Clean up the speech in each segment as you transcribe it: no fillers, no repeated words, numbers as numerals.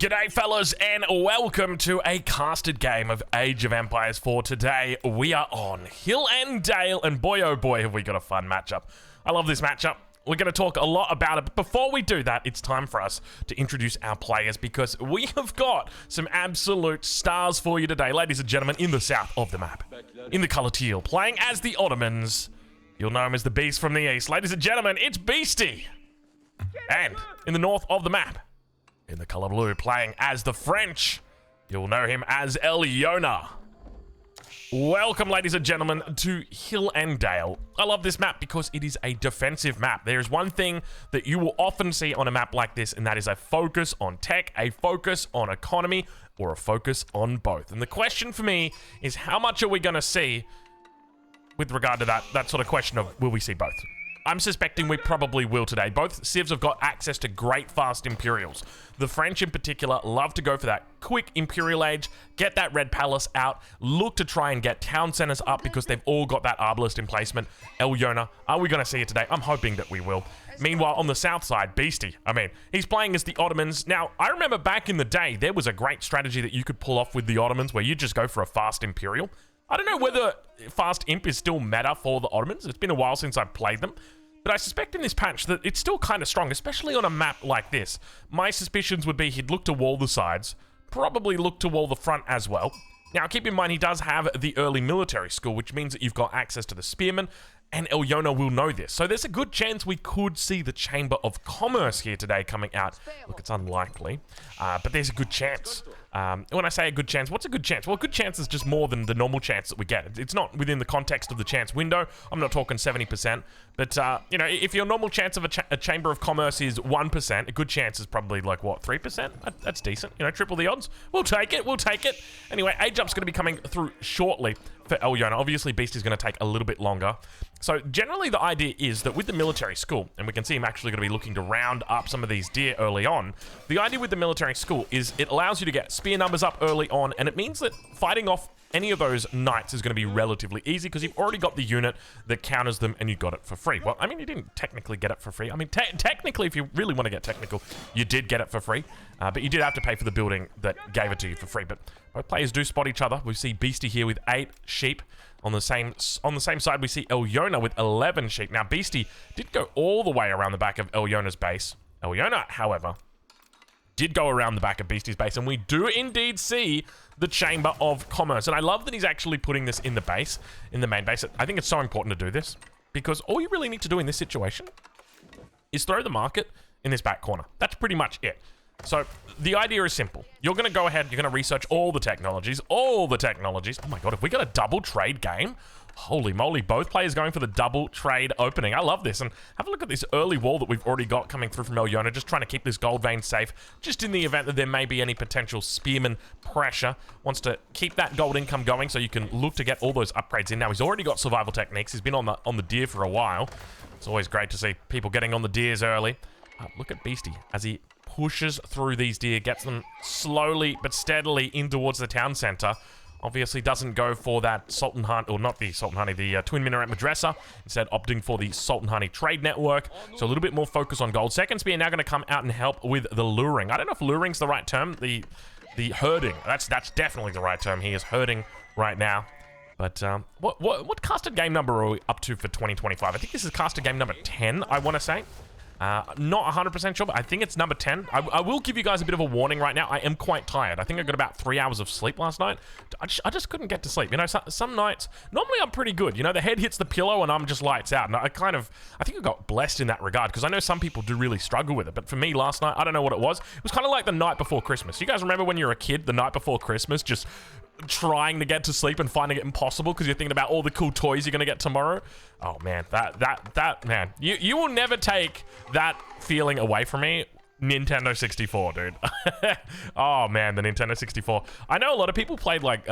G'day fellas and welcome to a casted game of Age of Empires 4. Today we are on Hill and Dale, and boy oh boy have we got a fun matchup. I love this matchup. We're going to talk a lot about it, but before we do that, it's time for us to introduce our players because we have got some absolute stars for you today. Ladies and gentlemen, in the south of the map, in the colour teal, playing as the Ottomans, you'll know him as the Beast from the east. Ladies and gentlemen, it's Beastie. And in the north of the map, in the colour blue, playing as the French, you'll know him as Ayyubids. Welcome, ladies and gentlemen, to Hill and Dale. I love this map because it is a defensive map. There's one thing that you will often see on a map like this, and that is a focus on tech, a focus on economy, or a focus on both. And the question for me is, how much are we going to see with regard to that sort of question of, will we see both? I'm suspecting we probably will today. Both civs have got access to great fast Imperials. The French in particular love to go for that quick Imperial Age, get that Red Palace out, look to try and get town centers up because they've all got that arbalist emplacement. Ayyubids, are we going to see it today? I'm hoping that we will. Meanwhile, on the south side, Beastie, he's playing as the Ottomans. Now, I remember back in the day, there was a great strategy that you could pull off with the Ottomans where you just go for a fast Imperial. I don't know whether Fast Imp is still meta for the Ottomans. It's been a while since I've played them. But I suspect in this patch that it's still kind of strong, especially on a map like this. My suspicions would be he'd look to wall the sides, probably look to wall the front as well. Now, keep in mind, he does have the early military school, which means that you've got access to the spearmen, and Ayyubids will know this. So there's a good chance we could see the Chamber of Commerce here today coming out. Look, it's unlikely, but there's a good chance. When I say a good chance, what's a good chance? Well, a good chance is just more than the normal chance that we get. It's not within the context of the chance window. I'm not talking 70%, but, you know, if your normal chance of a Chamber of Commerce is 1%, a good chance is probably like, what, 3%? That's decent. You know, triple the odds. We'll take it. We'll take it. Anyway, Age Up's going to be coming through shortly for Ayyubids. Obviously, Beastie's going to take a little bit longer. So generally the idea is that with the military school, and we can see him actually going to be looking to round up some of these deer early on, the idea with the military school is it allows you to get spear numbers up early on, and it means that fighting off any of those knights is going to be relatively easy because you've already got the unit that counters them and you got it for free. Well, I mean, you didn't technically get it for free. I mean, technically, if you really want to get technical, you did get it for free, but you did have to pay for the building that gave it to you for free. But both players do spot each other. We see Beastie here with 8 sheep. On the same side, we see Ayyubids with 11 sheep. Now, Beastie did go all the way around the back of Ayyubids' base. Ayyubids, however, did go around the back of Beastie's base, and we do indeed see the Chamber of Commerce. And I love that he's actually putting this in the base, in the main base. I think it's so important to do this, because all you really need to do in this situation is throw the market in this back corner. That's pretty much it. So the idea is simple. You're going to go ahead, you're going to research all the technologies. Oh my god, if we got a double trade game, holy moly, both players going for the double trade opening. I love this. And have a look at this early wall that we've already got coming through from Ayyubids, just trying to keep this gold vein safe, just in the event that there may be any potential spearman pressure. Wants to keep that gold income going so you can look to get all those upgrades in. Now, he's already got survival techniques. He's been on the deer for a while. It's always great to see people getting on the deers early. Look at Beastie as he pushes through these deer, gets them slowly but steadily in towards the town center. Obviously doesn't go for that Sultanate, or not the Sultanate, the Twin Minaret Madrasa, instead opting for the Sultanate Trade Network. So a little bit more focus on gold. Second Spear now going to come out and help with the luring. I don't know if luring's the right term, the herding. That's definitely the right term. He is herding right now. But what casted game number are we up to for 2025? I think this is casted game number 10, I want to say. Not 100% sure, but I think it's number 10. I will give you guys a bit of a warning right now. I am quite tired. I think I got about 3 hours of sleep last night. I just couldn't get to sleep. You know, some nights, normally I'm pretty good. You know, the head hits the pillow and I'm just lights out. And I think I got blessed in that regard because I know some people do really struggle with it. But for me last night, I don't know what it was. It was kind of like the night before Christmas. You guys remember when you were a kid, the night before Christmas, just trying to get to sleep and finding it impossible because you're thinking about all the cool toys you're going to get tomorrow? Oh man, that man, you will never take that feeling away from me. Nintendo 64, dude. Oh man, the Nintendo 64. I know a lot of people played like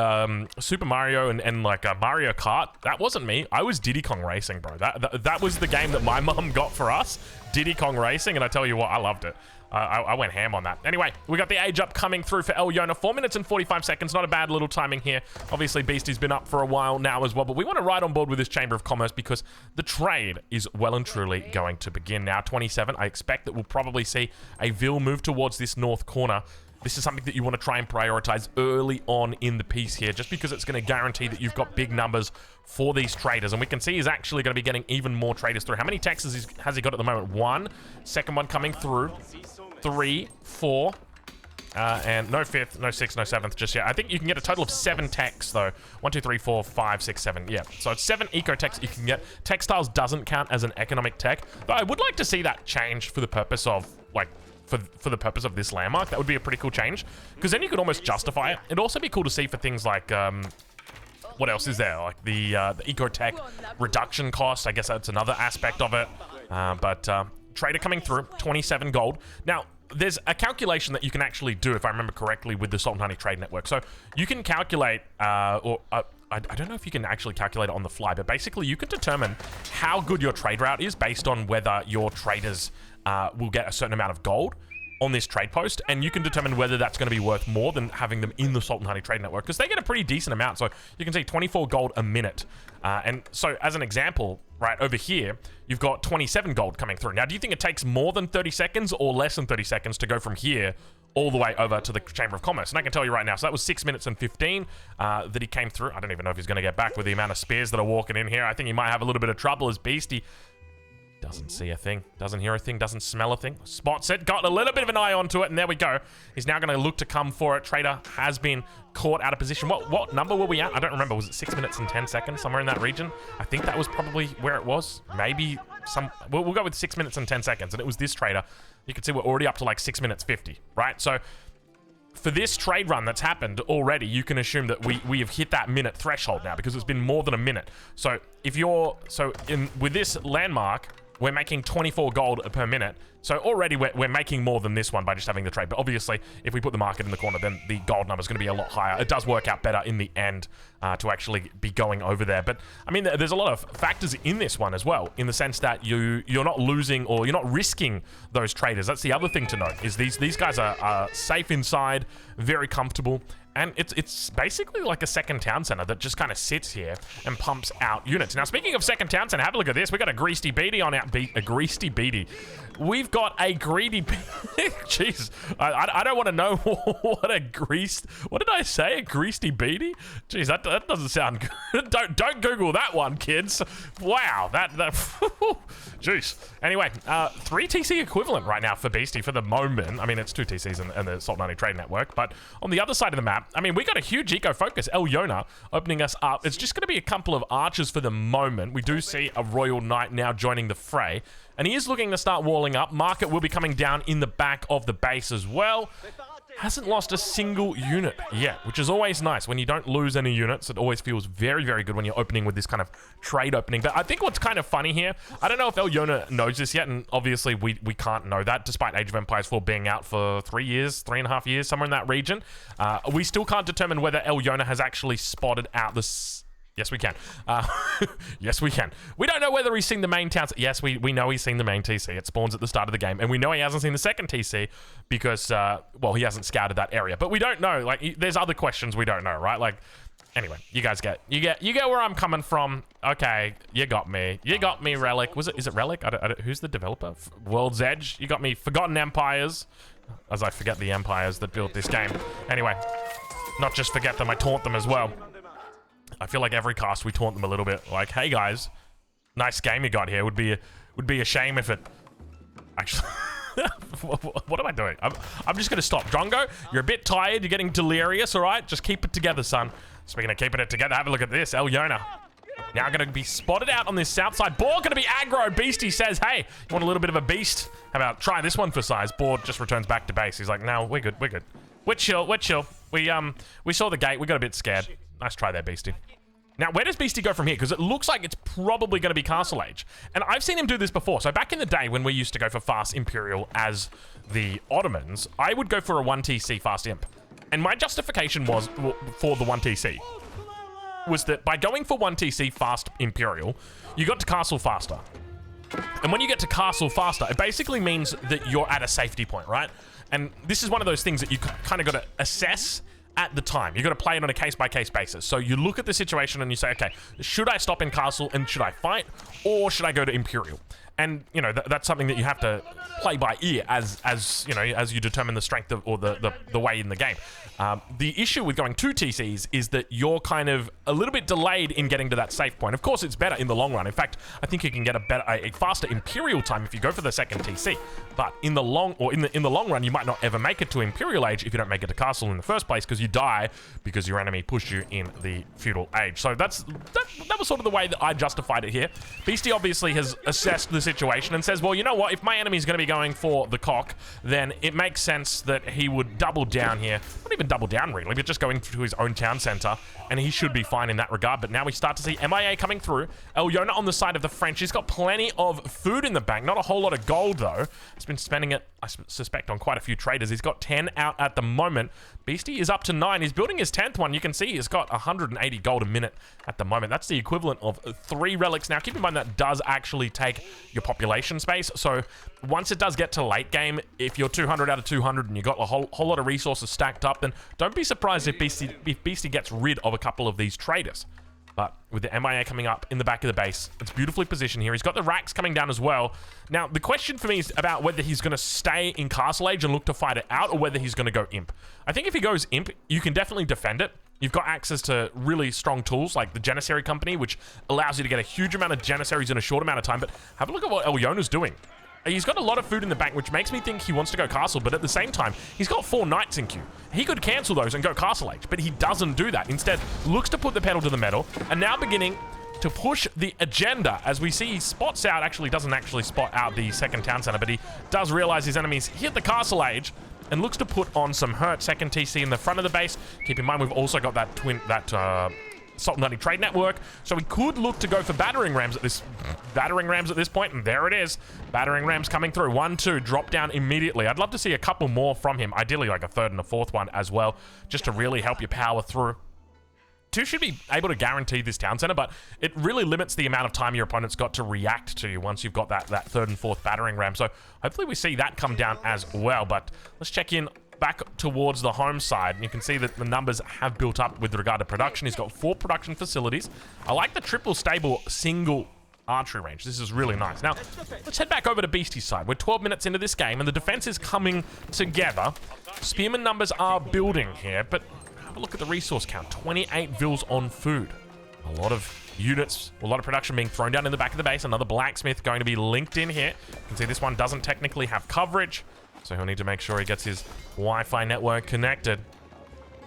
Super Mario and like Mario Kart. That wasn't me. I was Diddy Kong Racing, bro. That was the game that my mum got for us, Diddy Kong Racing, and I tell you what, I loved it. I went ham on that. Anyway, we got the age up coming through for Ayyubids. 4 minutes and 45 seconds. Not a bad little timing here. Obviously, Beastie's been up for a while now as well, but we want to ride on board with this Chamber of Commerce because the trade is well and truly going to begin now. 27. I expect that we'll probably see a Ville move towards this north corner. this is something that you want to try and prioritize early on in the piece here, just because it's going to guarantee that you've got big numbers for these traders. And we can see he's actually going to be getting even more traders through. How many texts has he got at the moment? 1, second one coming through, 3, 4, and no 5th, no 6th, no 7th just yet. I think you can get a total of 7 techs though. 1, 2, 3, 4, 5, 6, 7. Yeah, so it's 7 eco techs you can get. Textiles doesn't count as an economic tech, though I would like to see that change for the purpose of, like, for the purpose of this landmark. That would be a pretty cool change, because then you could almost justify it. It'd also be cool to see for things like, what else is there? Like the eco-tech reduction cost. I guess that's another aspect of it. But trader coming through, 27 gold. Now, there's a calculation that you can actually do, if I remember correctly, with the Sultanate trade network. So you can calculate, I don't know if you can actually calculate it on the fly, but basically you can determine how good your trade route is based on whether your traders will get a certain amount of gold on this trade post, and you can determine whether that's going to be worth more than having them in the Sultanate trade network, because they get a pretty decent amount. So you can see 24 gold a minute. And so as an example, right over here, you've got 27 gold coming through. Now, do you think it takes more than 30 seconds or less than 30 seconds to go from here all the way over to the Chamber of Commerce? And I can tell you right now, so that was 6 minutes and 15 that he came through. I don't even know if he's going to get back with the amount of spears that are walking in here. I think he might have a little bit of trouble as Beastie doesn't see a thing, doesn't hear a thing, doesn't smell a thing. Spots it, got a little bit of an eye onto it, and there we go. He's now going to look to come for it. Trader has been caught out of position. What number were we at? I don't remember. Was it 6 minutes and 10 seconds, somewhere in that region? I think that was probably where it was. Maybe some... We'll go with 6 minutes and 10 seconds, and it was this trader. You can see we're already up to like 6 minutes 50, right? So for this trade run that's happened already, you can assume that we have hit that minute threshold now, because it's been more than a minute. So if you're... So with this landmark, we're making 24 gold per minute. So already we're making more than this one by just having the trade. But obviously, if we put the market in the corner, then the gold number is going to be a lot higher. It does work out better in the end to actually be going over there. But, I mean, there's a lot of factors in this one as well, in the sense that you're not losing or you're not risking those traders. That's the other thing to note, is these guys are safe inside, very comfortable. And it's basically like a second town center that just kind of sits here and pumps out units. Now, speaking of second town center, have a look at this. We got a greasy beady on our a greasy beady. We've got a greedy... Jeez, I don't want to know what a greased... What did I say? A greasy beady? Jeez, that doesn't sound good. Don't Google that one, kids. Wow, that jeez. Anyway, 3 TC equivalent right now for Beastie for the moment. I mean, it's 2 TCs in the Sultanate trade network. But on the other side of the map, I mean, we got a huge eco focus. El Yona opening us up. It's just going to be a couple of archers for the moment. We do see a Royal Knight now joining the fray. And he is looking to start walling up. Market will be coming down in the back of the base as well. Hasn't lost a single unit yet, which is always nice. When you don't lose any units, it always feels very, very good when you're opening with this kind of trade opening. But I think what's kind of funny here, I don't know if El Yona knows this yet, and obviously we can't know that, despite Age of Empires 4 being out for 3 years, 3.5 years, somewhere in that region. We still can't determine whether El Yona has actually spotted out this... Yes, we can. Yes, we can. We don't know whether he's seen the main towns. Yes, we know he's seen the main TC. It spawns at the start of the game. And we know he hasn't seen the second TC because, well, he hasn't scouted that area. But we don't know. Like, there's other questions we don't know, right? Like, anyway, you guys get where I'm coming from. Okay, you got me. You got me, Relic. Is it Relic? Who's the developer? World's Edge. You got me. Forgotten Empires. As I forget the empires that built this game. Anyway, not just forget them, I taunt them as well. I feel like every cast we taunt them a little bit. Like, hey guys, nice game you got here. Would be a shame if it actually. What am I doing? I'm just gonna stop. Drongo, you're a bit tired. You're getting delirious. All right, just keep it together, son. Speaking of keeping it together, have a look at this. El Yona now gonna be spotted out on this south side. Boar gonna be aggro. Beastie says, hey, you want a little bit of a beast? How about try this one for size? Boar just returns back to base. He's like, no, we're good. We're good. We're chill. We're chill. We saw the gate. We got a bit scared. Nice try there, Beastie. Now, where does Beastie go from here? Because it looks like it's probably going to be Castle Age. And I've seen him do this before. So back in the day when we used to go for fast Imperial as the Ottomans, I would go for a 1TC fast Imp. And my justification was for the 1TC was that by going for 1TC fast Imperial, you got to Castle faster. And when you get to Castle faster, it basically means that you're at a safety point, right? And this is one of those things that you kind of got to assess at the time. You've got to play it on a case-by-case basis. So you look at the situation and you say, okay, should I stop in Castle and should I fight? Or should I go to Imperial? And, you know, that's something that you have to play by ear as you know, as you determine the strength of, or the way in the game. The issue with going 2 TCs is that you're kind of a little bit delayed in getting to that safe point. Of course, it's better in the long run. In fact, I think you can get a faster Imperial time if you go for the second TC. But in the long run, you might not ever make it to Imperial Age if you don't make it to Castle in the first place, because you die because your enemy pushed you in the Feudal Age. So that was sort of the way that I justified it here. Beastie obviously has assessed the situation and says, well, you know what, if my enemy's going to be going for the cock, then it makes sense that he would double down here. Not even double down really, but just going to his own town center, and he should be fine in that regard. But now we start to see MIA coming through. Ayyubids on the side of the French. He's got plenty of food in the bank, not a whole lot of gold though. He's been spending it, I suspect, on quite a few traders. He's got 10 out at the moment. Beastie is up to 9. He's building his 10th one. You can see he's got 180 gold a minute at the moment. That's the equivalent of 3 relics. Now keep in mind that does actually take your population space, so once it does get to late game, if you're 200 out of 200 and you've got a whole lot of resources stacked up, then don't be surprised if Beastie gets rid of a couple of these traders. But with the MIA coming up in the back of the base, it's beautifully positioned here. He's got the racks coming down as well. Now, the question for me is about whether he's going to stay in Castle Age and look to fight it out, or whether he's going to go Imp. I think if he goes Imp, you can definitely defend it. You've got access to really strong tools like the Janissary Company, which allows you to get a huge amount of Janissaries in a short amount of time. But have a look at what Ayyubid's doing. He's got a lot of food in the bank, which makes me think he wants to go Castle, but at the same time, he's got 4 Knights in queue. He could cancel those and go Castle Age, but he doesn't do that. Instead, looks to put the pedal to the metal, and now beginning to push the agenda. As we see, he spots out, actually doesn't actually spot out the second town center, but he does realize his enemies hit the Castle Age, and looks to put on some hurt. Second TC in the front of the base. Keep in mind, we've also got that Sultanate trade network, so we could look to go for battering rams at this point, and there it is. Battering rams coming through. 1, 2, drop down immediately. I'd love to see a couple more from him, ideally like a 3rd and a 4th one as well, just to really help you power through. 2 should be able to guarantee this town center, but it really limits the amount of time your opponent's got to react to you once you've got that 3rd and 4th battering ram. So hopefully we see that come down as well. But let's check in back towards the home side, and you can see that the numbers have built up with regard to production. He's got 4 production facilities. I like the triple stable single archery range. This is really nice. Now, let's head back over to Beastie's side. We're 12 minutes into this game, and the defense is coming together. Spearman numbers are building here, but have a look at the resource count. 28 vills on food. A lot of units, a lot of production being thrown down in the back of the base. Another blacksmith going to be linked in here. You can see this one doesn't technically have coverage, so he'll need to make sure he gets his Wi-Fi network connected.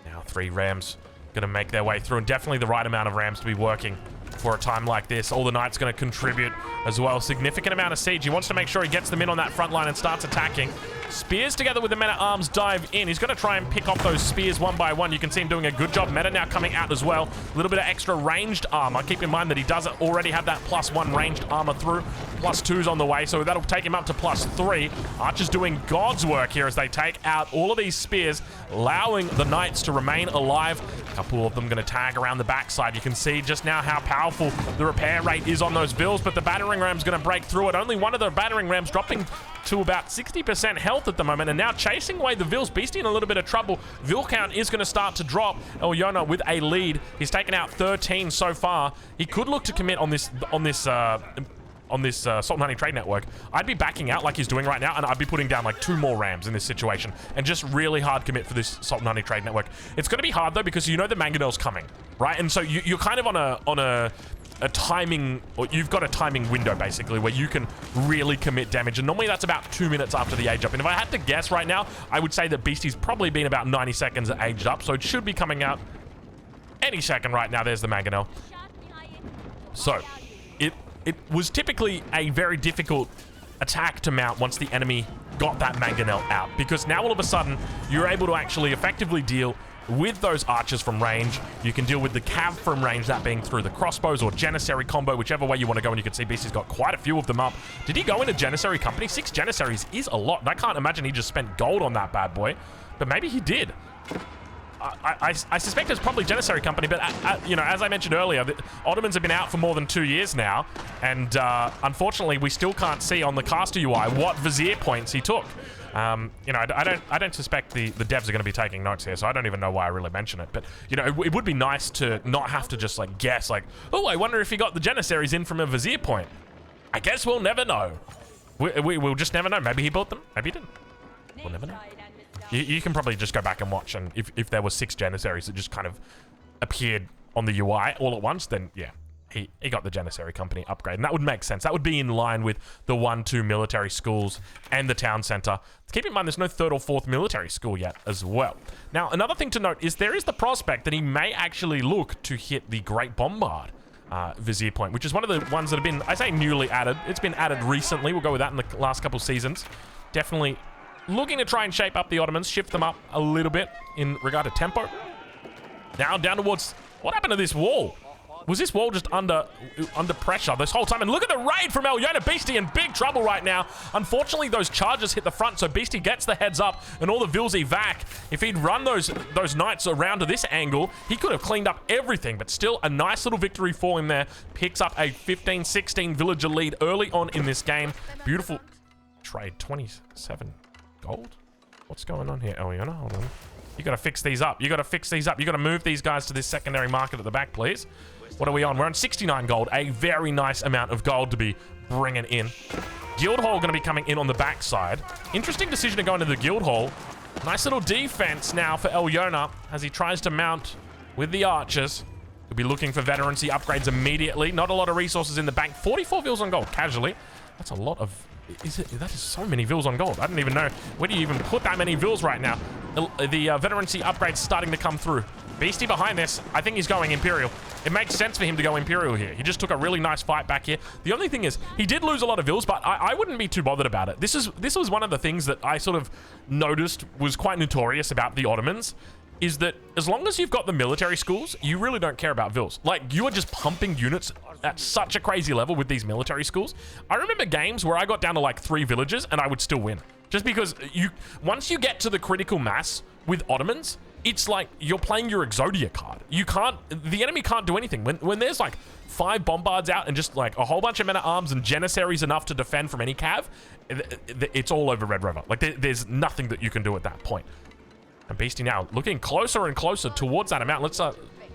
Now 3 rams going to make their way through, and definitely the right amount of rams to be working for a time like this. All the knights going to contribute as well. Significant amount of siege. He wants to make sure he gets them in on that front line and starts attacking. Spears together with the men-at-arms dive in. He's going to try and pick off those spears one by one. You can see him doing a good job. Meta now coming out as well. A little bit of extra ranged armor. Keep in mind that he does already have that +1 ranged armor through. +2's on the way, so that'll take him up to +3. Archer's doing God's work here as they take out all of these spears, allowing the knights to remain alive. A couple of them going to tag around the backside. You can see just now how powerful the repair rate is on those vills, but the battering ram's going to break through it. Only one of the battering rams dropping to about 60% health at the moment, and now chasing away the vills. Beastie in a little bit of trouble. Vill count is going to start to drop. Ayyubid with a lead. He's taken out 13 so far. He could look to commit on this Sultanate trade network. I'd be backing out like he's doing right now, and I'd be putting down like 2 more rams in this situation, and just really hard commit for this Sultanate trade network. It's going to be hard though, because you know the Mangonel's coming, right? And so you're kind of on a timing, or you've got a timing window basically where you can really commit damage, and normally that's about 2 minutes after the age up. And if I had to guess right now, I would say that Beastie's probably been about 90 seconds aged up, so it should be coming out any second right now. There's the Mangonel. So it was typically a very difficult attack to mount once the enemy got that Mangonel out, because now all of a sudden you're able to actually effectively deal with those archers from range. You can deal with the cav from range, that being through the crossbows or Janissary combo, whichever way you want to go. And you can see Beastie's got quite a few of them up. Did he go into Janissary Company? 6 Janissaries is a lot. And I can't imagine he just spent gold on that bad boy, but maybe he did. I suspect it's probably Janissary Company, but you know, as I mentioned earlier, the Ottomans have been out for more than 2 years now, and unfortunately, we still can't see on the caster UI what vizier points he took. You know, I don't suspect the devs are going to be taking notes here, so I don't even know why I really mention it. But you know, it would be nice to not have to just like guess, like, oh, I wonder if he got the Janissaries in from a vizier point. I guess we'll never know. We'll just never know. Maybe he built them. Maybe he didn't. We'll never know. You can probably just go back and watch, and if there were 6 Janissaries that just kind of appeared on the UI all at once, then yeah, he got the Janissary Company upgrade, and that would make sense. That would be in line with the 1-2 military schools and the town center. Keep in mind, there's no 3rd or 4th military school yet as well. Now, another thing to note is there is the prospect that he may actually look to hit the Great Bombard Vizier Point, which is one of the ones that have been, I say newly added. It's been added recently. We'll go with that in the last couple seasons. Definitely looking to try and shape up the Ottomans, shift them up a little bit in regard to tempo. Now down towards, what happened to this wall? Was this wall just under pressure this whole time? And look at the raid from Ayyubids. Beastie in big trouble right now. Unfortunately, those charges hit the front, so Beastie gets the heads up and all the Vils evac. If he'd run those knights around to this angle, he could have cleaned up everything, but still a nice little victory for him there. Picks up a 15-16 villager lead early on in this game. Beautiful trade, 27 gold? What's going on here? Oh, hold on. You gotta fix these up. You gotta fix these up. You gotta move these guys to this secondary market at the back, please. What are we on? We're on 69 gold. A very nice amount of gold to be bringing in. Guildhall going to be coming in on the backside. Interesting decision to go into the Guildhall. Nice little defense now for Ayyubids as he tries to mount with the archers. He'll be looking for veterancy upgrades immediately. Not a lot of resources in the bank. 44 Vils on gold, casually. That's a lot of... that is so many Vils on gold. I don't even know. Where do you even put that many Vils right now? The veterancy upgrades starting to come through. Beastie behind this. I think he's going Imperial. It makes sense for him to go Imperial here. He just took a really nice fight back here. The only thing is, he did lose a lot of Vils, but I wouldn't be too bothered about it. This was one of the things that I sort of noticed was quite notorious about the Ottomans, is that as long as you've got the military schools, you really don't care about Vils. Like, you are just pumping units at such a crazy level with these military schools. I remember games where I got down to like 3 villages and I would still win. Just because once you get to the critical mass with Ottomans, it's like you're playing your Exodia card. The enemy can't do anything. When there's like 5 bombards out and just like a whole bunch of men-at-arms and Janissaries enough to defend from any cav, it's all over Red River. Like there's nothing that you can do at that point. And Beastie now looking closer and closer towards that amount. Let's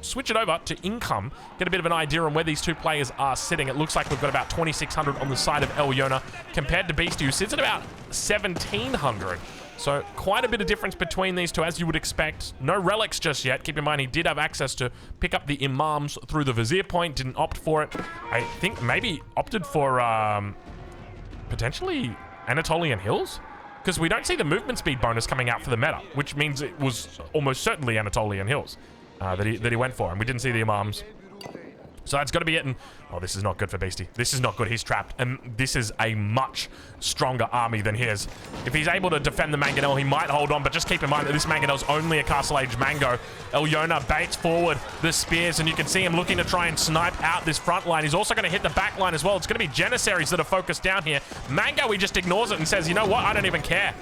switch it over to income, get a bit of an idea on where these two players are sitting. It looks like we've got about 2,600 on the side of Ayyubids compared to Beastie, who sits at about 1,700. So quite a bit of difference between these two, as you would expect. No relics just yet. Keep in mind, he did have access to pick up the imams through the Vizier Point. Didn't opt for it. I think maybe opted for potentially Anatolian Hills, because we don't see the movement speed bonus coming out for the meta, which means it was almost certainly Anatolian Hills that he went for, and we didn't see the imams. So that's got to be it. And oh, this is not good for Beastie. This is not good. He's trapped. And this is a much stronger army than his. If he's able to defend the Mangonel, he might hold on. But just keep in mind that this Mangonel's only a Castle Age Mango. Ayyubids baits forward the spears, and you can see him looking to try and snipe out this front line. He's also going to hit the back line as well. It's going to be Janissaries that are focused down here. Mango, he just ignores it and says, you know what? I don't even care.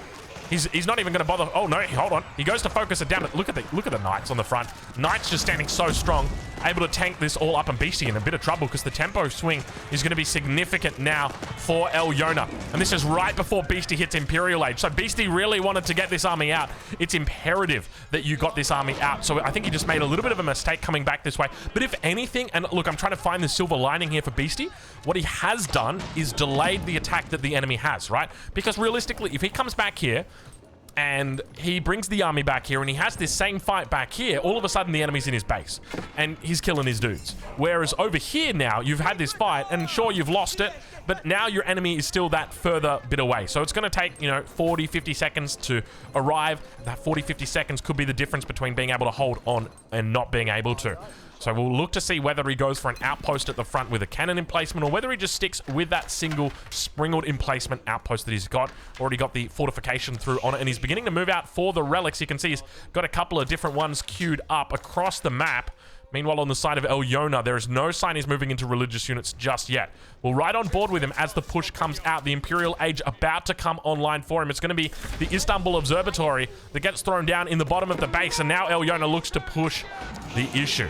He's not even going to bother. Oh no, hold on. He goes to focus it down. But look at the Knights on the front. Knights just standing so strong, able to tank this all up, and Beastie in a bit of trouble because the tempo swing is going to be significant now for Ayyubids. And this is right before Beastie hits Imperial Age. So Beastie really wanted to get this army out. It's imperative that you got this army out. So I think he just made a little bit of a mistake coming back this way. But if anything, and look, I'm trying to find the silver lining here for Beastie. What he has done is delayed the attack that the enemy has, right? Because realistically, if he comes back here and he brings the army back here and he has this same fight back here, all of a sudden the enemy's in his base and he's killing his dudes. Whereas over here now, you've had this fight and sure, you've lost it, but now your enemy is still that further bit away. So it's going to take, 40, 50 seconds to arrive. That 40, 50 seconds could be the difference between being able to hold on and not being able to. So we'll look to see whether he goes for an outpost at the front with a cannon emplacement or whether he just sticks with that single springled emplacement outpost that he's got. Already got the fortification through on it, and he's beginning to move out for the relics. You can see he's got a couple of different ones queued up across the map. Meanwhile, on the side of Ayyubids, there is no sign he's moving into religious units just yet. We'll ride on board with him as the push comes out. The Imperial Age about to come online for him. It's going to be the Istanbul Observatory that gets thrown down in the bottom of the base, and now Ayyubids looks to push the issue.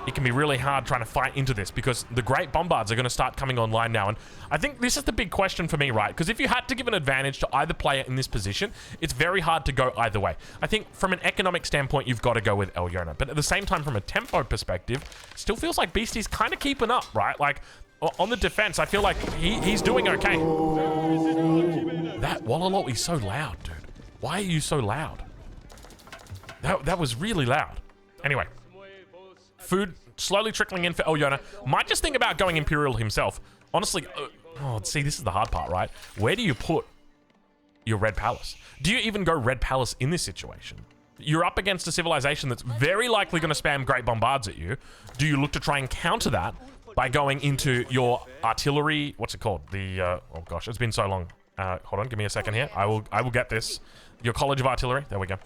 It can be really hard trying to fight into this because the Great Bombards are going to start coming online now. And I think this is the big question for me, right? Because if you had to give an advantage to either player in this position, it's very hard to go either way. I think from an economic standpoint, you've got to go with Ayyubids. But at the same time, from a tempo perspective, it still feels like Beastie's kind of keeping up, right? Like, on the defense, I feel like he's doing okay. That Wallalot is so loud, dude. Why are you so loud? That was really loud. Anyway, food slowly trickling in for Alyona. Might just think about going Imperial himself. Honestly, oh, see, this is the hard part, right? Where do you put your Red Palace? Do you even go Red Palace in this situation? You're up against a civilization that's very likely going to spam Great Bombards at you. Do you look to try and counter that by going into your artillery? What's it called? The, oh gosh, it's been so long. Hold on, give me a second here. I will get this. Your College of Artillery. There we go.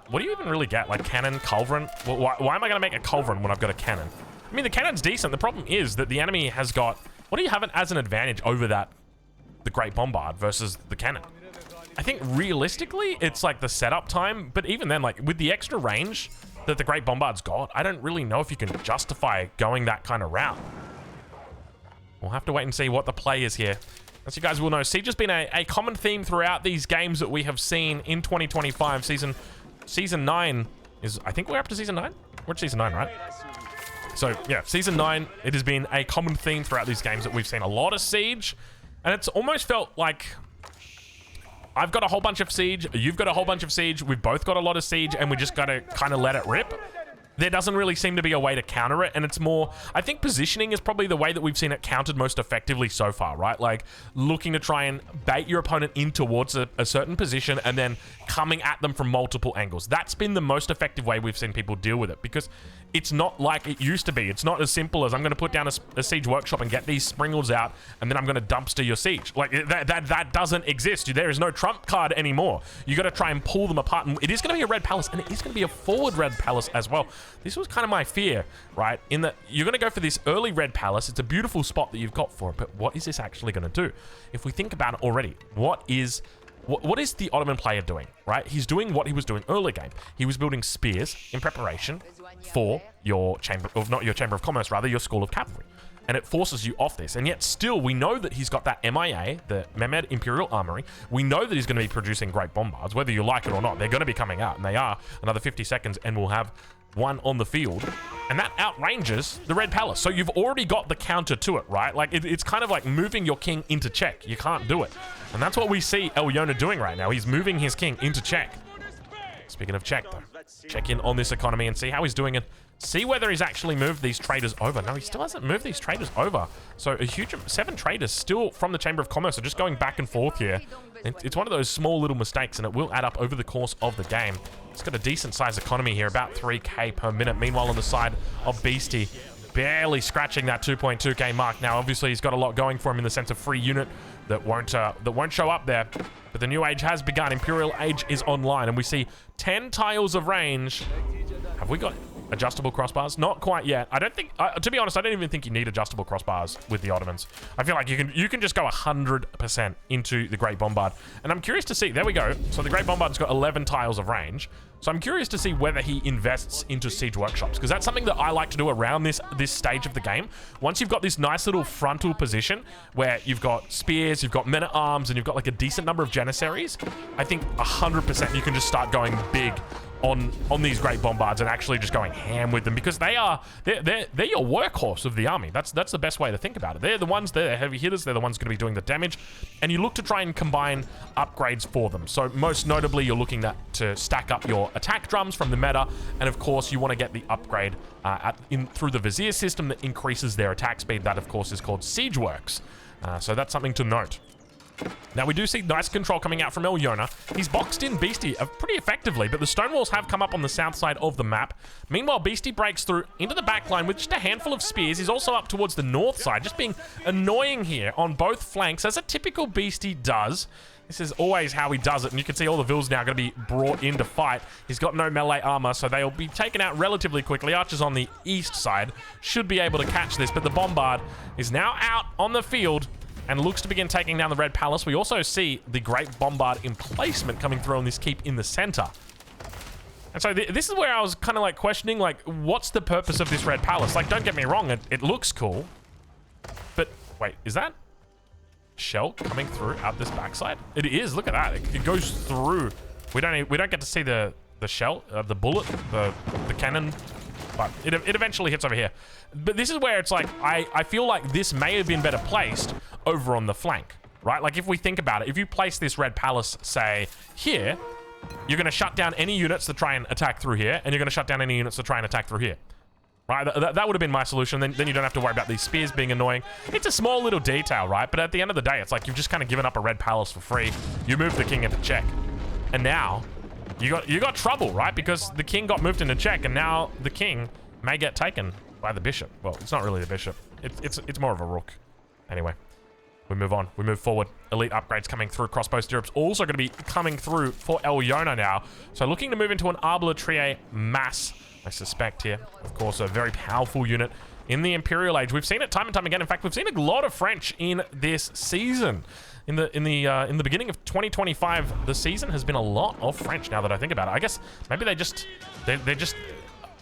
What do you even really get? Like cannon, culverin? Well, why am I going to make a culverin when I've got a cannon? I mean, the cannon's decent. The problem is that the enemy has got... What do you have as an advantage over that, the Great Bombard versus the cannon? I think realistically, it's like the setup time. But even then, like with the extra range that the Great Bombard's got, I don't really know if you can justify going that kind of route. We'll have to wait and see what the play is here. As you guys will know, Siege has been a common theme throughout these games that we have seen in 2025. Season 9 is... I think we're up to Season 9? We're at Season 9, right? So, yeah, Season 9, it has been a common theme throughout these games that we've seen a lot of Siege. And it's almost felt like... I've got a whole bunch of Siege, you've got a whole bunch of Siege, we've both got a lot of Siege, and we just got to kind of let it rip. There doesn't really seem to be a way to counter it, and it's more... I think positioning is probably the way that we've seen it countered most effectively so far, right? Like, looking to try and bait your opponent in towards a certain position and then coming at them from multiple angles. That's been the most effective way we've seen people deal with it, because it's not like it used to be. It's not as simple as I'm going to put down a Siege Workshop and get these Springles out, and then I'm going to dumpster your Siege. Like, that doesn't exist. There is no trump card anymore. You got to try and pull them apart, and it is going to be a Red Palace, and it is going to be a forward Red Palace as well. This was kind of my fear, right? In that you're going to go for this early Red Palace. It's a beautiful spot that you've got for it, but what is this actually going to do? If we think about it already, what is the Ottoman player doing, right? He's doing what he was doing early game. He was building spears in preparation for your chamber of, not your Chamber of Commerce, rather your School of Cavalry. And it forces you off this. And yet still, we know that he's got that MIA, the Mehmed Imperial Armory. We know that he's going to be producing Great Bombards, whether you like it or not. They're going to be coming out, and they are. Another 50 seconds, and we'll have one on the field. And that outranges the Red Palace. So you've already got the counter to it, right? Like, it's kind of like moving your king into check. You can't do it. And that's what we see Alyona doing right now. He's moving his king into check. Speaking of check, though, check in on this economy and see how he's doing it. See whether he's actually moved these traders over. No, he still hasn't moved these traders over. So a huge 7 traders still from the Chamber of Commerce are just going back and forth here. It's one of those small little mistakes, and it will add up over the course of the game. It's got a decent sized economy here, about 3k per minute. Meanwhile, on the side of Beastie, barely scratching that 2.2k mark. Now, obviously, he's got a lot going for him in the sense of free unit that won't show up there. But the new age has begun. Imperial Age is online, and we see 10 tiles of range. Have we got adjustable crossbars? Not quite yet. I don't think, to be honest, I don't even think you need adjustable crossbars with the Ottomans. I feel like you can just go 100% into the Great Bombard. And I'm curious to see, there we go. So the Great Bombard's got 11 tiles of range. So I'm curious to see whether he invests into Siege Workshops, because that's something that I like to do around this stage of the game. Once you've got this nice little frontal position where you've got spears, you've got men-at-arms, and you've got like a decent number of Janissaries, I think 100% you can just start going big on these Great Bombards and actually just going ham with them, because they're your workhorse of the army. That's the best way to think about it. They're the heavy hitters. They're the ones going to be doing the damage, and you look to try and combine upgrades for them. So most notably, you're looking to stack up your attack drums from the meta, and of course you want to get the upgrade through the Vizier system that increases their attack speed. That of course is called Siege Works. So that's something to note. Now, we do see nice control coming out from Alyona. He's boxed in Beastie pretty effectively, but the stone walls have come up on the south side of the map. Meanwhile, Beastie breaks through into the back line with just a handful of spears. He's also up towards the north side, just being annoying here on both flanks, as a typical Beastie does. This is always how he does it, and you can see all the Vils now going to be brought in to fight. He's got no melee armor, so they'll be taken out relatively quickly. Archers on the east side should be able to catch this, but the Bombard is now out on the field and looks to begin taking down the Red Palace. We also see the Great Bombard emplacement coming through on this keep in the center. And so this is where I was kind of like questioning, like, what's the purpose of this Red Palace? Like, don't get me wrong, it looks cool. But wait, is that shell coming through out this backside? It is, look at that. It goes through. We don't get to see the shell, the bullet, the cannon but it eventually hits over here. But this is where it's like, I feel like this may have been better placed over on the flank, right? Like, if we think about it, if you place this red palace, say, here, you're going to shut down any units that try and attack through here, and you're going to shut down any units that try and attack through here. Right, that would have been my solution. Then you don't have to worry about these spears being annoying. It's a small little detail, right? But at the end of the day, it's like you've just kind of given up a red palace for free. You moved the king into check, and now you got trouble, right? Because the king got moved into check, and now the king may get taken by the bishop. Well, it's not really the bishop. It's more of a rook. Anyway, we move on. We move forward. Elite upgrades coming through. Crossbow stirrups also going to be coming through for Elyona now. So looking to move into an arbaletier mass, I suspect here. Of course, a very powerful unit in the Imperial Age. We've seen it time and time again. In fact, we've seen a lot of French in this season. In the beginning of 2025, the season has been a lot of French. Now that I think about it, I guess maybe they're just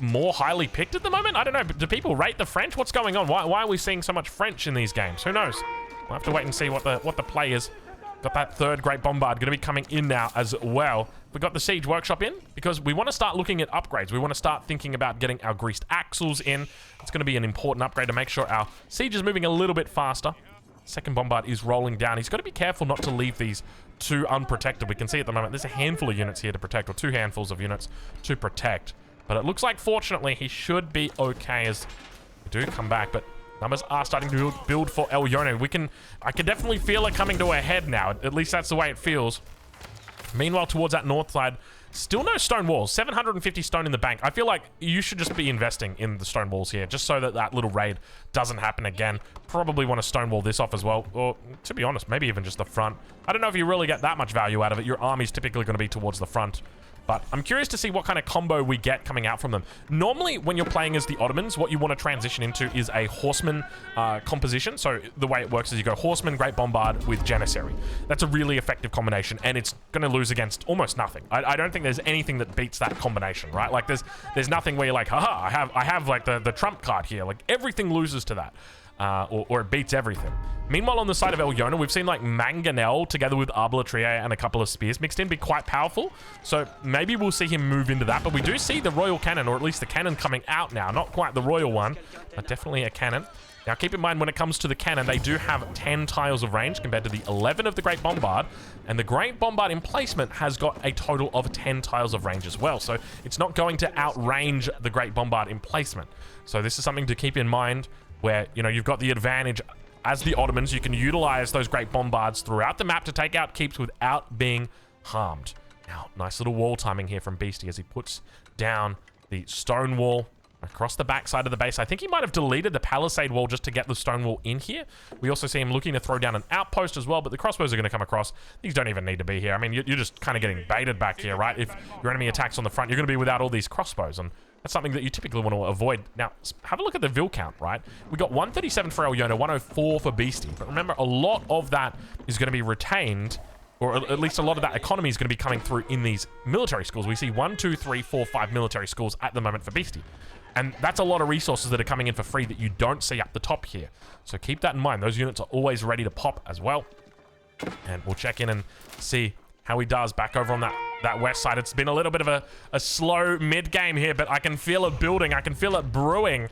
more highly picked at the moment. I don't know. But do people rate the French? What's going on? Why are we seeing so much French in these games? Who knows? We'll have to wait and see what the play is. Got that third Great Bombard going to be coming in now as well. We got the Siege Workshop in because we want to start looking at upgrades. We want to start thinking about getting our Greased Axles in. It's going to be an important upgrade to make sure our Siege is moving a little bit faster. Second Bombard is rolling down. He's got to be careful not to leave these too unprotected. We can see at the moment there's a handful of units here to protect, or two handfuls of units to protect. But it looks like, fortunately, he should be okay as we do come back. But numbers are starting to build for Elyona. I can definitely feel it coming to a head now. At least that's the way it feels. Meanwhile, towards that north side, still no stone walls. 750 stone in the bank. I feel like you should just be investing in the stone walls here, just so that that little raid doesn't happen again. Probably want to stone wall this off as well. Or, to be honest, maybe even just the front. I don't know if you really get that much value out of it. Your army's typically going to be towards the front. But I'm curious to see what kind of combo we get coming out from them. Normally, when you're playing as the Ottomans, what you want to transition into is a horseman composition. So the way it works is you go horseman, Great Bombard with Janissary. That's a really effective combination, and it's going to lose against almost nothing. I don't think there's anything that beats that combination, right? Like there's nothing where you're like, haha, I have like the trump card here. Like everything loses to that. Or it beats everything. Meanwhile, on the side of Elyona, we've seen like Mangonel together with Arbaletier and a couple of spears mixed in be quite powerful. So maybe we'll see him move into that. But we do see the Royal Cannon, or at least the cannon coming out now. Not quite the Royal one, but definitely a cannon. Now, keep in mind, when it comes to the cannon, they do have 10 tiles of range compared to the 11 of the Great Bombard. And the Great Bombard emplacement has got a total of 10 tiles of range as well. So it's not going to outrange the Great Bombard emplacement. So this is something to keep in mind, where, you know, you've got the advantage as the Ottomans. You can utilize those Great Bombards throughout the map to take out keeps without being harmed. Now, nice little wall timing here from Beastie as he puts down the stone wall across the backside of the base. I think he might have deleted the palisade wall just to get the stone wall in here. We also see him looking to throw down an outpost as well, but the crossbows are going to come across. These don't even need to be here. I mean, you're just kind of getting baited back here, right? If your enemy attacks on the front, you're going to be without all these crossbows, and that's something that you typically want to avoid. Now, have a look at the Vil count, right? We got 137 for Elyona, 104 for Beastie. But remember, a lot of that is going to be retained, or at least a lot of that economy is going to be coming through in these military schools. We see 1, 2, 3, 4, 5 military schools at the moment for Beastie. And that's a lot of resources that are coming in for free that you don't see up the top here. So keep that in mind. Those units are always ready to pop as well. And we'll check in and see how he does back over on that west side. It's been a little bit of a slow mid-game here, but I can feel it building. I can feel it brewing.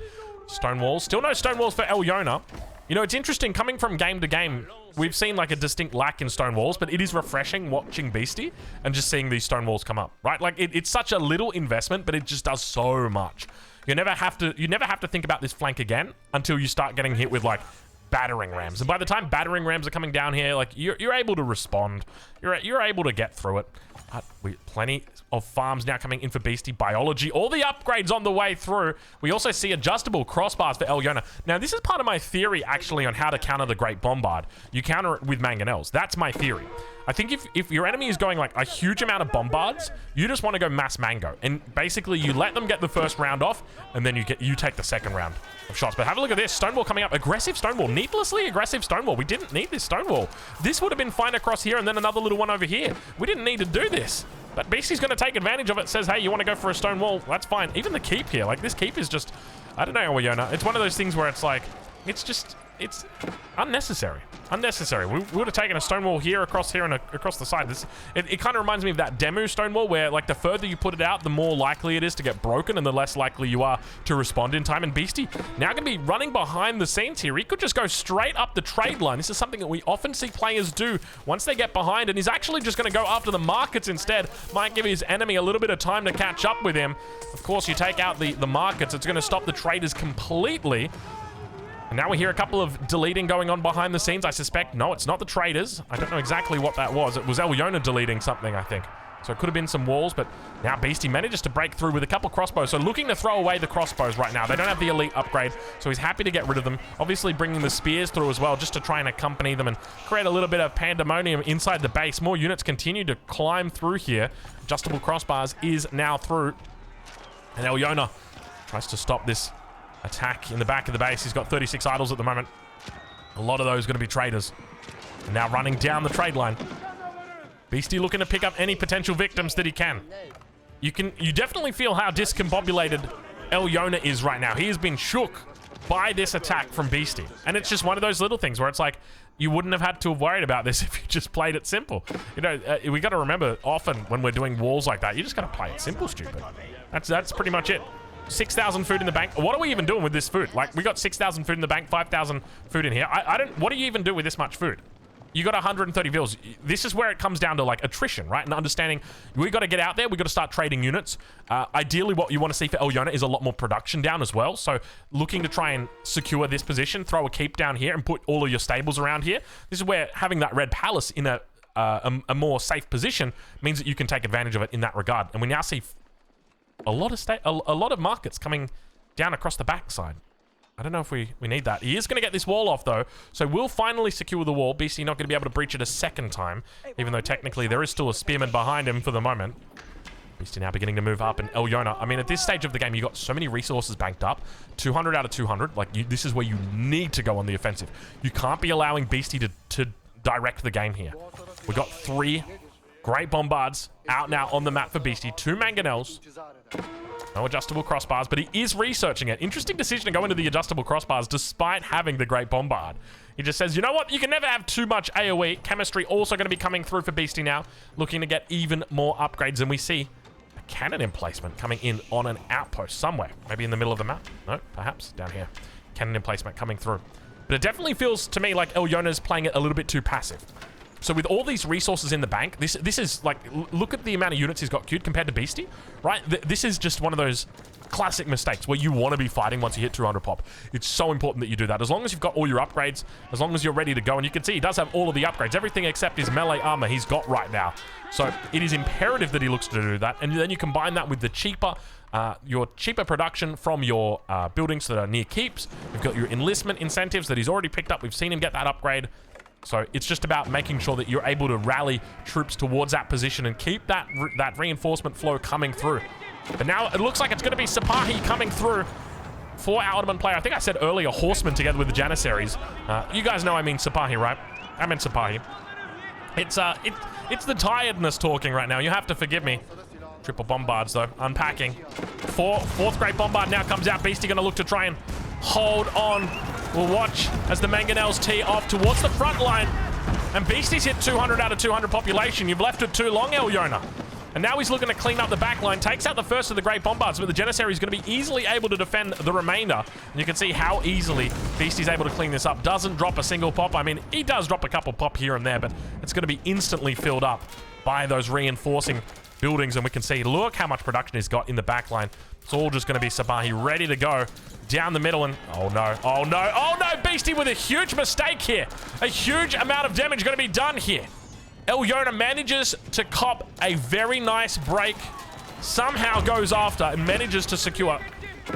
Stone walls. Still no stone walls for Elyona. You know, it's interesting, coming from game to game, we've seen like a distinct lack in stone walls, but it is refreshing watching Beastie and just seeing these stone walls come up, right? Like it's such a little investment, but it just does so much. You never have to think about this flank again until you start getting hit with like battering rams. And by the time battering rams are coming down here, like you're able to respond. You're able to get through it. Plenty of farms now coming in for Beastie. Biology, all the upgrades on the way through. We also see adjustable crossbars for Elyona. Now, this is part of my theory, actually, on how to counter the Great Bombard. You counter it with Mangonels. That's my theory. I think if your enemy is going like a huge amount of bombards, you just want to go mass mango. And basically, you let them get the first round off, and then you take the second round of shots. But have a look at this. Stonewall coming up. Aggressive Stonewall. Needlessly aggressive Stonewall. We didn't need this Stonewall. This would have been fine across here, and then another little one over here. We didn't need to do this. But Beastie's going to take advantage of it. Says, hey, you want to go for a stone wall? That's fine. Even the keep here. Like, this keep is just... I don't know, Elyona. It's one of those things where it's like... it's unnecessary. Unnecessary. We would have taken a stone wall here, across here, and across the side. It kind of reminds me of that demo stone wall where, like, the further you put it out, the more likely it is to get broken and the less likely you are to respond in time. And Beastie now going to be running behind the scenes here. He could just go straight up the trade line. This is something that we often see players do once they get behind, and he's actually just going to go after the markets instead. Might give his enemy a little bit of time to catch up with him. Of course, you take out the markets, it's going to stop the traders completely. And now we hear a couple of deleting going on behind the scenes, I suspect. No, it's not the traders. I don't know exactly what that was. It was Elyona deleting something, I think. So it could have been some walls, but now Beastie manages to break through with a couple crossbows. So looking to throw away the crossbows right now. They don't have the elite upgrade, so he's happy to get rid of them. Obviously bringing the spears through as well, just to try and accompany them and create a little bit of pandemonium inside the base. More units continue to climb through here. Adjustable crossbars is now through. And Elyona tries to stop this attack in the back of the base. He's got 36 idols at the moment. A lot of those going to be traders. And now running down the trade line. Beastie looking to pick up any potential victims that he can. You definitely feel how discombobulated Elyona is right now. He has been shook by this attack from Beastie. And it's just one of those little things where it's like, you wouldn't have had to have worried about this if you just played it simple. You know, we got to remember, often when we're doing walls like that, you just got to play it simple, stupid. That's pretty much it. 6,000 food in the bank. What are we even doing with this food? Like, we got 6,000 food in the bank, 5,000 food in here. What do you even do with this much food? You got 130 vills. This is where it comes down to, like, attrition, right? And understanding we got to get out there. We got to start trading units. Ideally, what you want to see for Elyona is a lot more production down as well. So looking to try and secure this position, throw a keep down here and put all of your stables around here. This is where having that red palace in a more safe position means that you can take advantage of it in that regard. And we now see a lot of markets coming down across the backside. I don't know if we need that. He is going to get this wall off, though, so we'll finally secure the wall. BC not going to be able to breach it a second time, even though technically there is still a spearman behind him for the moment. Beastie now beginning to move up, and Elyona, I mean, at this stage of the game, you got so many resources banked up. 200 out of 200. Like, this is where you need to go on the offensive. You can't be allowing Beastie to direct the game here. We got 3 great bombards out now on the map for Beastie. 2 mangonels. No adjustable crossbars, but he is researching it. Interesting decision to go into the adjustable crossbars despite having the great bombard. He just says, you know what? You can never have too much AoE. Chemistry also going to be coming through for Beastie now, looking to get even more upgrades. And we see a cannon emplacement coming in on an outpost somewhere. Maybe in the middle of the map. No, perhaps down here. Cannon emplacement coming through. But it definitely feels to me like Elyona's playing it a little bit too passive. So with all these resources in the bank, this is like, look at the amount of units he's got queued compared to Beastie, right? This is just one of those classic mistakes where you want to be fighting once you hit 200 pop. It's so important that you do that. As long as you've got all your upgrades, as long as you're ready to go, and you can see he does have all of the upgrades, everything except his melee armor he's got right now. So it is imperative that he looks to do that, and then you combine that with the cheaper your cheaper production from your buildings that are near keeps. You've got your enlistment incentives that he's already picked up. We've seen him get that upgrade. So it's just about making sure that you're able to rally troops towards that position and keep that reinforcement flow coming through. But now it looks like it's going to be Sipahi coming through for our Ottoman player. I think I said earlier horsemen together with the Janissaries. You guys know I mean Sipahi, right? I meant Sipahi. It's the tiredness talking right now. You have to forgive me. Triple bombards though, unpacking. Fourth great bombard now comes out. Beastie going to look to try and hold on. We'll watch as the Mangonels tee off towards the front line. And Beastie's hit 200 out of 200 population. You've left it too long, Elyona. And now he's looking to clean up the back line. Takes out the first of the great bombards, but the Janissary is going to be easily able to defend the remainder. And you can see how easily Beastie's able to clean this up. Doesn't drop a single pop. I mean, he does drop a couple pop here and there, but it's going to be instantly filled up by those reinforcing buildings. And we can see, look how much production he's got in the back line. It's all just going to be Sipahi ready to go down the middle, and oh no, oh no, oh no, Beastie with a huge mistake here. A huge amount of damage going to be done here. Elyona manages to cop a very nice break, somehow goes after and manages to secure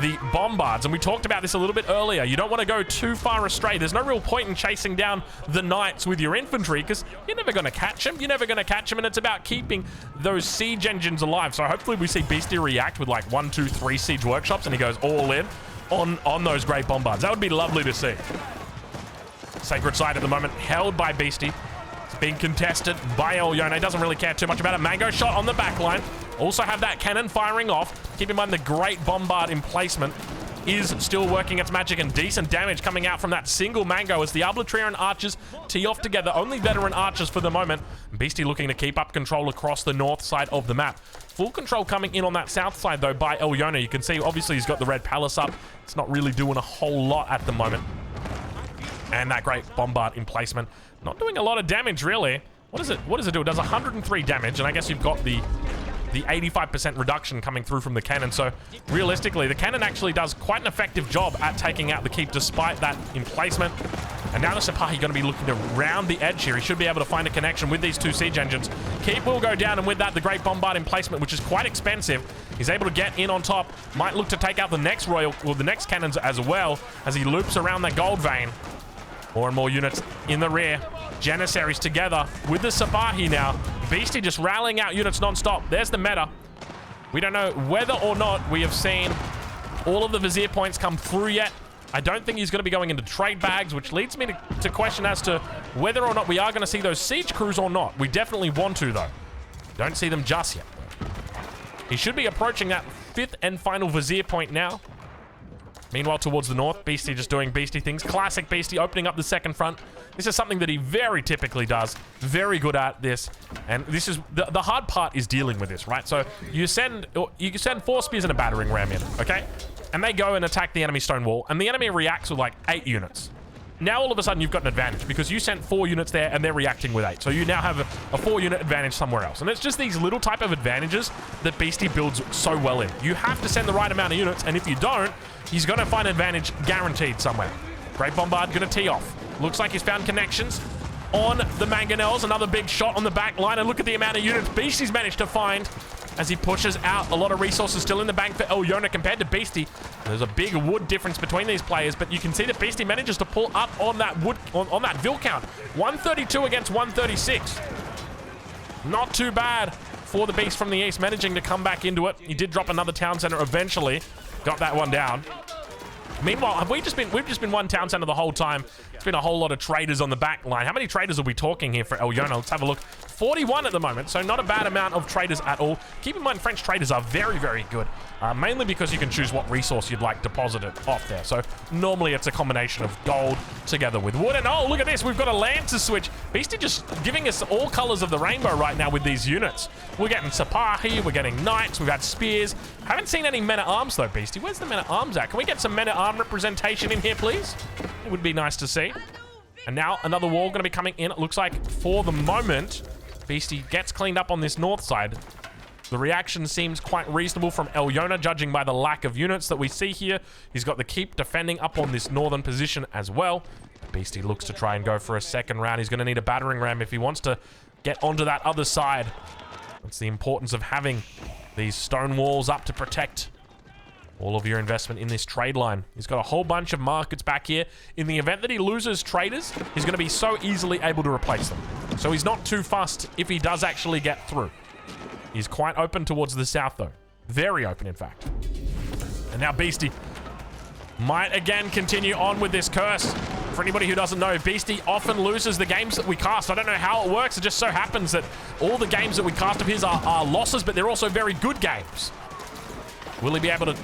the bombards. And we talked about this a little bit earlier. You don't want to go too far astray. There's no real point in chasing down the knights with your infantry because you're never going to catch them. You're never going to catch them, and it's about keeping those siege engines alive. So hopefully we see Beastie react with like 1, 2, 3 siege workshops, and he goes all in on those great bombards. That would be lovely to see. Sacred site at the moment held by Beastie. It's being contested by Elyona. He doesn't really care too much about it. Mango shot on the back line. Also have that cannon firing off. Keep in mind the great bombard emplacement is still working its magic, and decent damage coming out from that single Mango as the Arbitrar and Archers tee off together. Only veteran Archers for the moment. Beastie looking to keep up control across the north side of the map. Full control coming in on that south side, though, by Ayyubids. You can see, obviously, he's got the red palace up. It's not really doing a whole lot at the moment. And that great Bombard in placement. Not doing a lot of damage, really. What does it do? It does 103 damage, and I guess you've got the 85% reduction coming through from the cannon. So realistically, the cannon actually does quite an effective job at taking out the keep despite that emplacement. And now the Sipahi going to be looking to round the edge here. He should be able to find a connection with these two siege engines. Keep will go down, and with that, the great Bombard emplacement, which is quite expensive. He's able to get in on top. Might look to take out the next Royal, or the next cannons as well, as he loops around that gold vein. More and more units in the rear. Janissaries together with the Sipahi now. Beastie just rallying out units non-stop. There's the meta. We don't know whether or not we have seen all of the Vizier points come through yet. I don't think he's going to be going into trade bags, which leads me to question as to whether or not we are going to see those siege crews or not. We definitely want to, though. Don't see them just yet. He should be approaching that 5th and final Vizier point now. Meanwhile, towards the north, Beastie just doing Beastie things. Classic Beastie, opening up the second front. This is something that he very typically does. Very good at this. And this is the hard part is dealing with this, right? So you send 4 spears and a battering ram in, okay? And they go and attack the enemy stone wall, and the enemy reacts with like 8 units. Now all of a sudden you've got an advantage because you sent 4 units there and they're reacting with 8. So you now have a 4-unit advantage somewhere else. And it's just these little type of advantages that Beastie builds so well in. You have to send the right amount of units, and if you don't, he's going to find advantage guaranteed somewhere. Great Bombard going to tee off. Looks like he's found connections on the Mangonels. Another big shot on the back line, and look at the amount of units Beastie's managed to find as he pushes out. A lot of resources still in the bank for Ayyubids compared to Beastie. There's a big wood difference between these players, but you can see that Beastie manages to pull up on that wood, on that Vil count. 132 against 136. Not too bad for the Beast from the east, managing to come back into it. He did drop another town center eventually. Got that one down. Meanwhile, we've just been one town center the whole time. It's been a whole lot of traders on the back line. How many traders are we talking here for Ayyubids? Let's have a look. 41 at the moment, so not a bad amount of traders at all. Keep in mind, French traders are very, very good, mainly because you can choose what resource you'd like deposited off there. So normally it's a combination of gold together with wood. And oh, look at this, we've got a Lancer switch. Beastie just giving us all colors of the rainbow right now with these units. We're getting Sipahi, we're getting knights, we've had spears. Haven't seen any men-at-arms though, Beastie. Where's the men-at-arms at? Can we get some men-at-arm representation in here, please? It would be nice to see. And now another wall going to be coming in. It looks like for the moment, Beastie gets cleaned up on this north side. The reaction seems quite reasonable from Ayyubids, judging by the lack of units that we see here. He's got the keep defending up on this northern position as well. Beastie looks to try and go for a second round. He's going to need a battering ram if he wants to get onto that other side. That's the importance of having these stone walls up to protect all of your investment in this trade line. He's got a whole bunch of markets back here. In the event that he loses traders, he's going to be so easily able to replace them. So he's not too fussed if he does actually get through. He's quite open towards the south, though. Very open, in fact. And now Beastie might again continue on with this curse. For anybody who doesn't know, Beastie often loses the games that we cast. I don't know how it works. It just so happens that all the games that we cast of his are losses, but they're also very good games. Will he be able to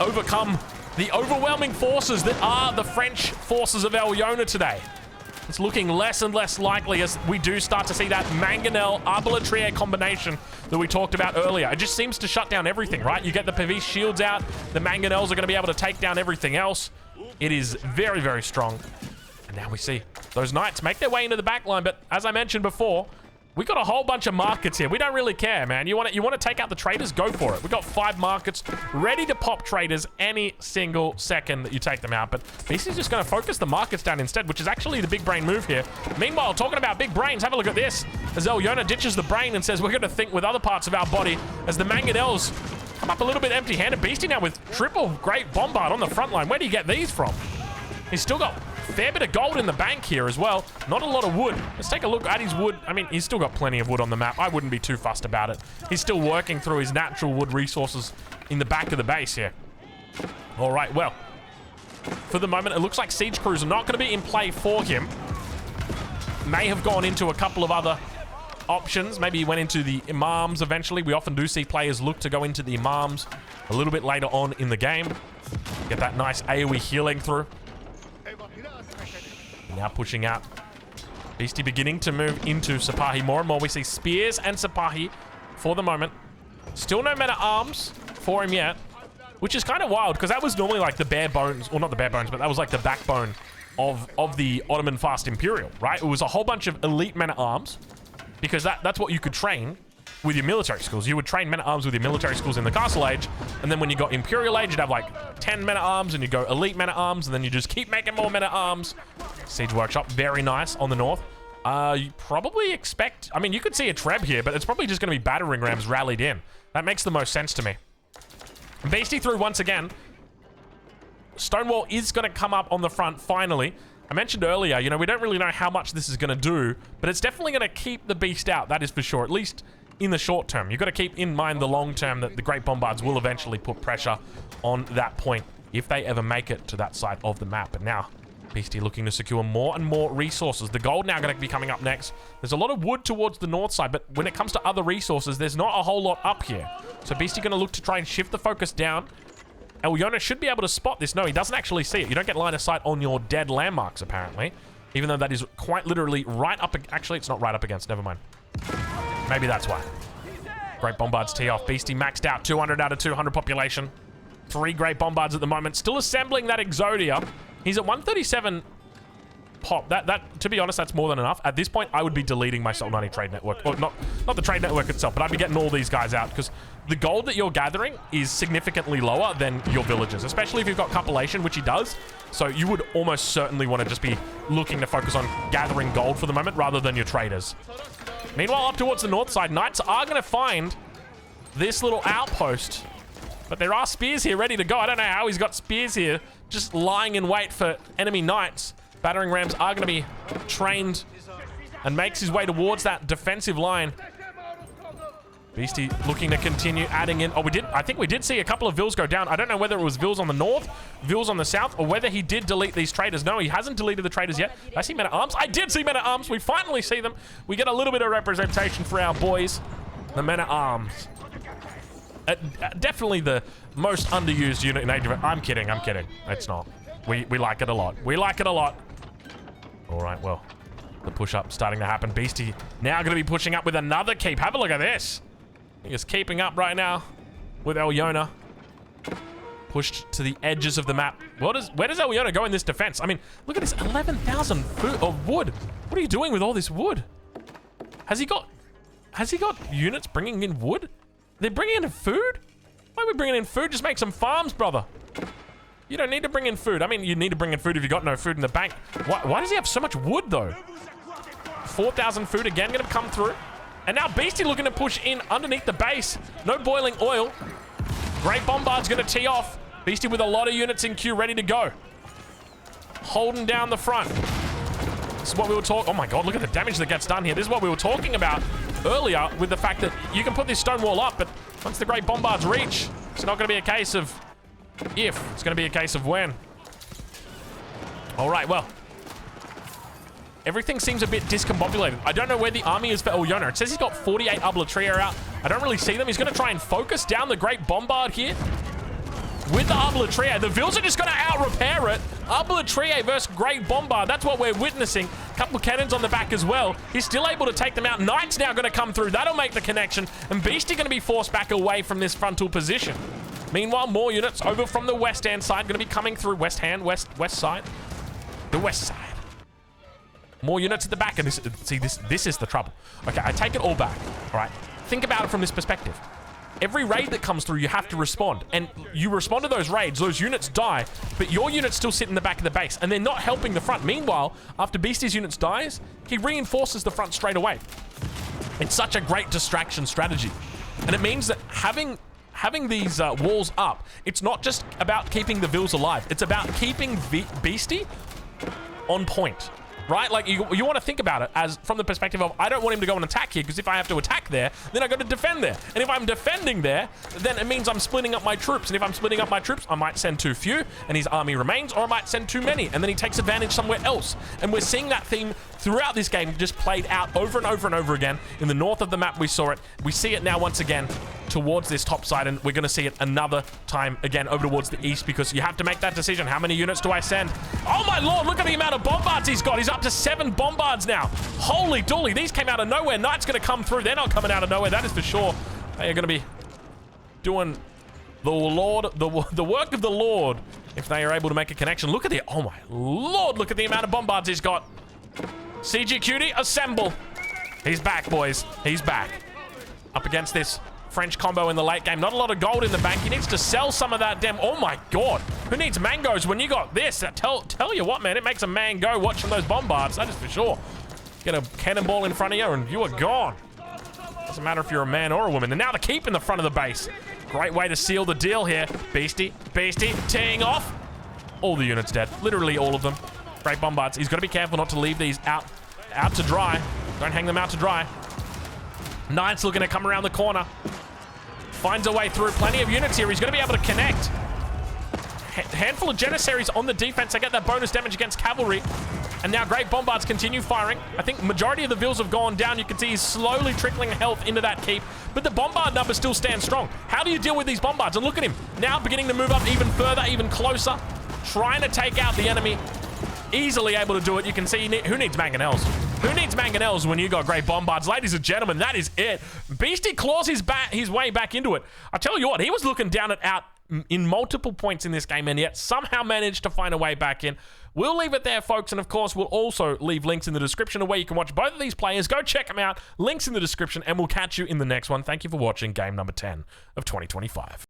overcome the overwhelming forces that are the French forces of Ayyubids today? It's looking less and less likely as we do start to see that Mangonel Arbitrar combination that we talked about earlier. It just seems to shut down everything, right? You get the Pavis shields out, the Mangonels are going to be able to take down everything else. It is very, very strong. And now we see those knights make their way into the back line, but as I mentioned before, we got a whole bunch of markets here. We don't really care, man. You want to take out the traders? Go for it. We got 5 markets ready to pop traders any single second that you take them out. But Beastie's just going to focus the markets down instead, which is actually the big brain move here. Meanwhile, talking about big brains, have a look at this. As Ayyubids ditches the brain and says we're going to think with other parts of our body as the Mangonels come up a little bit empty-handed. Beastie now with triple great Bombard on the front line. Where do you get these from? He's still got a fair bit of gold in the bank here as well. Not a lot of wood. Let's take a look at his wood. I mean, he's still got plenty of wood on the map. I wouldn't be too fussed about it. He's still working through his natural wood resources in the back of the base here. All right, well, for the moment, it looks like siege crews are not going to be in play for him. May have gone into a couple of other options. Maybe he went into the imams eventually. We often do see players look to go into the imams a little bit later on in the game. Get that nice AoE healing through. Now pushing out. Beastie beginning to move into Sipahi more and more. We see spears and Sipahi for the moment. Still no men-at-arms for him yet, which is kind of wild because that was normally like the bare bones, or not the bare bones, but that was like the backbone of the Ottoman Fast Imperial, right? It was a whole bunch of elite men-at-arms because that's what you could train with your military schools. You would train men-at-arms with your military schools in the Castle Age, and then when you got Imperial Age, you'd have like 10 men-at-arms, and you go elite men-at-arms, and then you just keep making more men-at-arms. Siege Workshop, very nice on the north. You probably expect... I mean, you could see a Treb here, but it's probably just going to be battering rams rallied in. That makes the most sense to me. Beastie through once again. Stonewall is going to come up on the front, finally. I mentioned earlier, you know, we don't really know how much this is going to do, but it's definitely going to keep the beast out, that is for sure, at least in the short term. You've got to keep in mind the long term that the Great Bombards will eventually put pressure on that point if they ever make it to that side of the map. But now, Beastie looking to secure more and more resources. The gold now going to be coming up next. There's a lot of wood towards the north side, but when it comes to other resources, there's not a whole lot up here. So Beastie going to look to try and shift the focus down. Ayyubids should be able to spot this. No, he doesn't actually see it. You don't get line of sight on your dead landmarks, apparently. Even though that is quite literally right up... Actually, it's not right up against. Never mind. Maybe that's why. Great Bombards tee off. Beastie maxed out. 200 out of 200 population. 3 Great Bombards at the moment. Still assembling that Exodia. He's at 137 pop. That to be honest, that's more than enough. At this point, I would be deleting my Sultanate trade network. Or not the trade network itself, but I'd be getting all these guys out because the gold that you're gathering is significantly lower than your villages, especially if you've got compilation, which he does. So you would almost certainly want to just be looking to focus on gathering gold for the moment rather than your traders. Meanwhile, up towards the north side, Knights are going to find this little outpost. But there are spears here ready to go. I don't know how he's got spears here just lying in wait for enemy knights. Battering rams are going to be trained and makes his way towards that defensive line. Beastie looking to continue adding in. Oh, I think we did see a couple of vills go down. I don't know whether it was vills on the north, vills on the south, or whether he did delete these traders. No, he hasn't deleted the traders yet. Did I see men-at-arms? I did see men-at-arms. We finally see them. We get a little bit of representation for our boys, the men-at-arms. Definitely the most underused unit in Age of... I'm kidding. It's not. We like it a lot. We like it a lot. All right, well, the push-up starting to happen. Beastie now going to be pushing up with another keep. Have a look at this. He is keeping up right now with Ayyubids. Pushed to the edges of the map. Where does Ayyubids go in this defense? I mean, look at this 11,000 foot of wood. What are you doing with all this wood? Has he got units bringing in wood? They're bringing in food? Why are we bringing in food? Just make some farms, brother. You don't need to bring in food. I mean, you need to bring in food if you got no food in the bank. Why does he have so much wood, though? 4,000 food again going to come through. And now Beastie looking to push in underneath the base. No boiling oil. Great Bombard's going to tee off. Beastie with a lot of units in queue ready to go. Holding down the front. This is what we were talking... Oh my god, look at the damage that gets done here. This is what we were talking about earlier with the fact that you can put this stone wall up, but once the Great Bombards reach, it's not going to be a case of if. It's going to be a case of when. All right, well. Everything seems a bit discombobulated. I don't know where the army is for Ayyubids. It says he's got 48 Abbasid out. I don't really see them. He's going to try and focus down the Great Bombard here. With the Abbasid, the Vils are just going to out-repair it. Abbasid versus Great Bombard. That's what we're witnessing. A couple of cannons on the back as well. He's still able to take them out. Knight's now going to come through. That'll make the connection. And Beastie going to be forced back away from this frontal position. Meanwhile, more units over from the west-hand side going to be coming through. West side. The west side. More units at the back. And this is the trouble. Okay, I take it all back. All right. Think about it from this perspective. Every raid that comes through, you have to respond. And you respond to those raids, those units die, but your units still sit in the back of the base, and they're not helping the front. Meanwhile, after Beastie's units dies, he reinforces the front straight away. It's such a great distraction strategy. And it means that having these walls up, it's not just about keeping the Vils alive. It's about keeping Beastie on point. Right? Like, you want to think about it as from the perspective of, I don't want him to go and attack here, because if I have to attack there, then I got to defend there. And if I'm defending there, then it means I'm splitting up my troops. And if I'm splitting up my troops, I might send too few, and his army remains, or I might send too many, and then he takes advantage somewhere else. And we're seeing that theme throughout this game just played out over and over and over again. In the north of the map, we saw it. We see it now once again towards this top side, and we're going to see it another time again over towards the east, because you have to make that decision. How many units do I send? Oh my lord, look at the amount of bombards he's got. He's up to 7 bombards now. Holy dooly, these came out of nowhere. Knight's going to come through. They're not coming out of nowhere, that is for sure. They are going to be doing the work of the Lord if they are able to make a connection. Look at the, oh my lord, look at the amount of bombards he's got. CG Cutie, assemble. He's back, boys. He's back. Up against this French combo in the late game. Not a lot of gold in the bank. He needs to sell some of that damn... Oh my god. Who needs mangoes when you got this? Tell you what, man. It makes a man go watching those bombards. That is for sure. Get a cannonball in front of you and you are gone. Doesn't matter if you're a man or a woman. And now the keep in the front of the base. Great way to seal the deal here. Beastie, teeing off. All the units dead. Literally all of them. Great bombards. He's got to be careful not to leave these out to dry. Don't hang them out to dry. Knight's looking to come around the corner. Finds a way through. Plenty of units here. He's going to be able to connect. Handful of Janissaries on the defense. They get that bonus damage against cavalry. And now great bombards continue firing. I think majority of the vills have gone down. You can see he's slowly trickling health into that keep. But the bombard number still stands strong. How do you deal with these bombards? And look at him. Now beginning to move up even further, even closer. Trying to take out the enemy. Easily able to do it. You can see who needs mangonels. Who needs mangonels when you got great bombards? Ladies and gentlemen, that is it. Beastie claws his way back into it. I tell you what, he was looking down and out in multiple points in this game and yet somehow managed to find a way back in. We'll leave it there, folks, and of course, we'll also leave links in the description of where you can watch both of these players. Go check them out. Links in the description, and we'll catch you in the next one. Thank you for watching game number 10 of 2025.